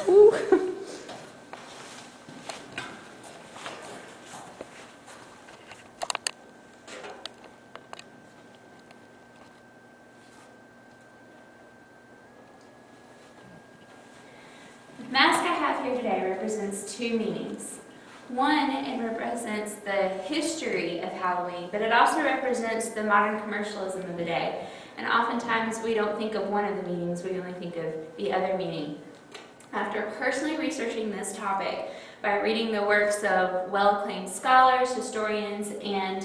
Woo. The mask I have here today represents two meanings. One, it represents the history of Halloween, but it also represents the modern commercialism of the day. And oftentimes we don't think of one of the meanings, we only think of the other meaning. After personally researching this topic by reading the works of well-acclaimed scholars, historians, and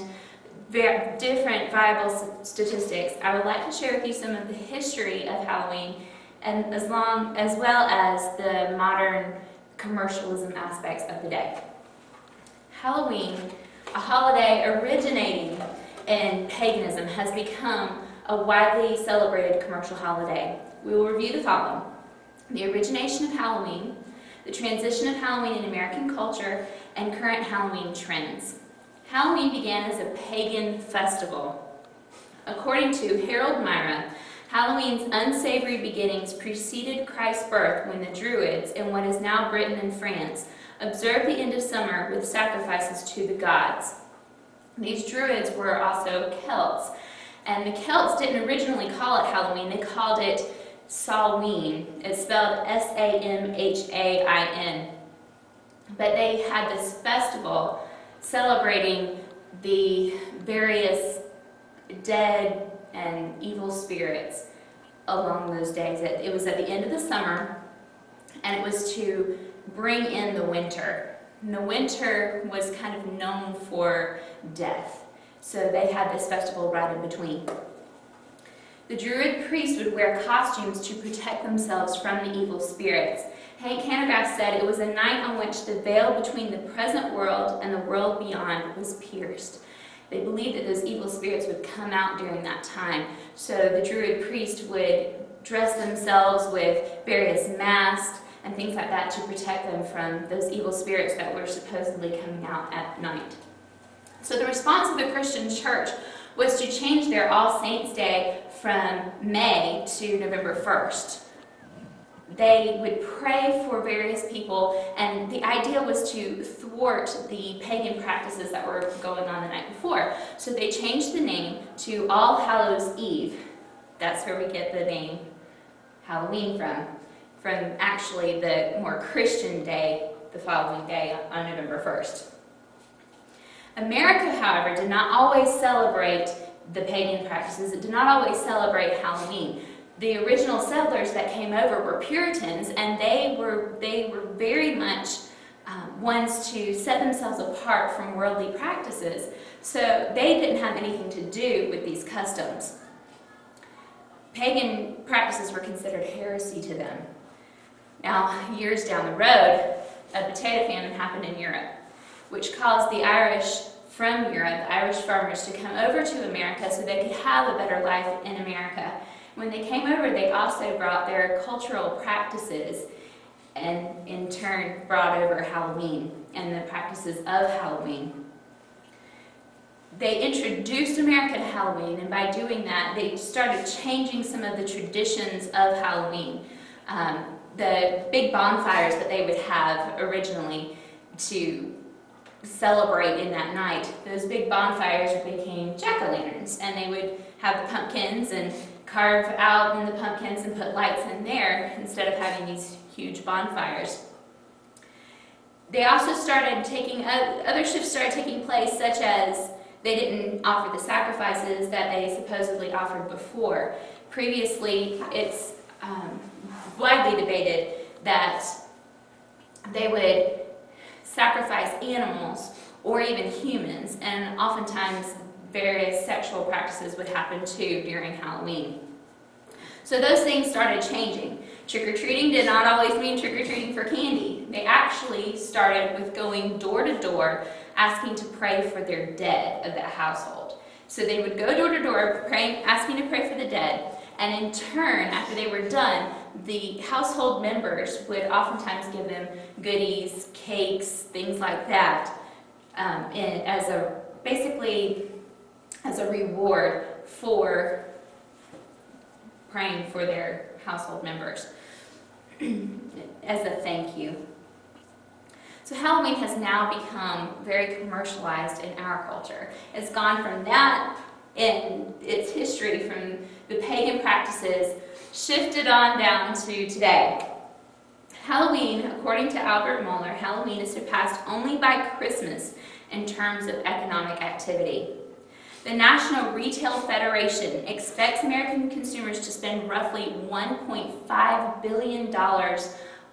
different viable statistics, I would like to share with you some of the history of Halloween, and as well as the modern commercialism aspects of the day. Halloween, a holiday originating in paganism, has become a widely celebrated commercial holiday. We will review the following: the origination of Halloween, the transition of Halloween in American culture, and current Halloween trends. Halloween began as a pagan festival. According to Harold Myra, Halloween's unsavory beginnings preceded Christ's birth when the Druids, in what is now Britain and France, observed the end of summer with sacrifices to the gods. These Druids were also Celts, and the Celts didn't originally call it Halloween, they called it Samhain. It's spelled S-A-M-H-A-I-N. But they had this festival celebrating the various dead and evil spirits along those days. It was at the end of the summer, and it was to bring in the winter. And the winter was kind of known for death, so they had this festival right in between. The Druid priests would wear costumes to protect themselves from the evil spirits. Hank Hanegraaff said it was a night on which the veil between the present world and the world beyond was pierced. They believed that those evil spirits would come out during that time, so the Druid priest would dress themselves with various masks and things like that to protect them from those evil spirits that were supposedly coming out at night. So the response of the Christian church was to change their All Saints' Day from May to November 1st. They would pray for various people, and the idea was to thwart the pagan practices that were going on the night before. So they changed the name to All Hallows Eve. That's where we get the name Halloween from actually the more Christian day, the following day on November 1st. America, however, did not always celebrate the pagan practices. It did not always celebrate Halloween. The original settlers that came over were Puritans, and they were very much ones to set themselves apart from worldly practices. So they didn't have anything to do with these customs. Pagan practices were considered heresy to them. Now, years down the road, a potato famine happened in Europe, which caused the Irish from Europe, the Irish farmers, to come over to America so they could have a better life in America. When they came over, they also brought their cultural practices and in turn brought over Halloween and the practices of Halloween. They introduced America to Halloween, and by doing that, they started changing some of the traditions of Halloween. The big bonfires that they would have originally to celebrate in that night, those big bonfires became jack-o'-lanterns, and they would have the pumpkins and carve out in the pumpkins and put lights in there instead of having these huge bonfires. They also started taking, other shifts started taking place, such as they didn't offer the sacrifices that they supposedly offered before. Previously, it's widely debated that they would sacrifice animals or even humans, and oftentimes various sexual practices would happen too during Halloween. So those things started changing. Trick-or-treating did not always mean trick-or-treating for candy. They actually started with going door to door asking to pray for their dead of that household. So they would go door to door asking to pray for the dead, and in turn, after they were done, the household members would oftentimes give them goodies, cakes, things like that, basically as a reward for praying for their household members. as a thank you. So Halloween has now become very commercialized in our culture. It's gone from that in its history, from the pagan practices, shifted on down to today. Halloween, according to Albert Mohler, Halloween is surpassed only by Christmas in terms of economic activity. The National Retail Federation expects American consumers to spend roughly $1.5 billion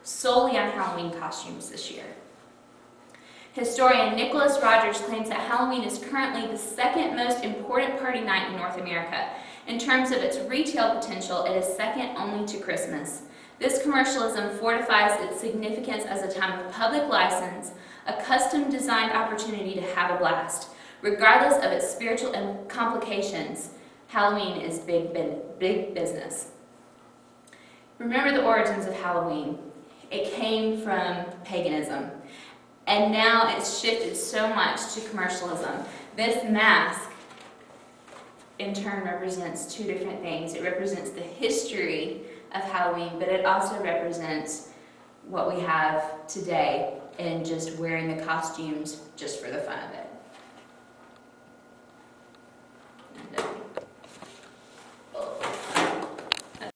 solely on Halloween costumes this year. Historian Nicholas Rogers claims that Halloween is currently the second most important party night in North America. In terms of its retail potential, it is second only to Christmas. This commercialism fortifies its significance as a time of public license, a custom-designed opportunity to have a blast. Regardless of its spiritual complications, Halloween is big business. Remember the origins of Halloween. It came from paganism, and now it's shifted so much to commercialism. This mask, in turn, represents two different things. It represents the history of Halloween, but it also represents what we have today in just wearing the costumes just for the fun of it.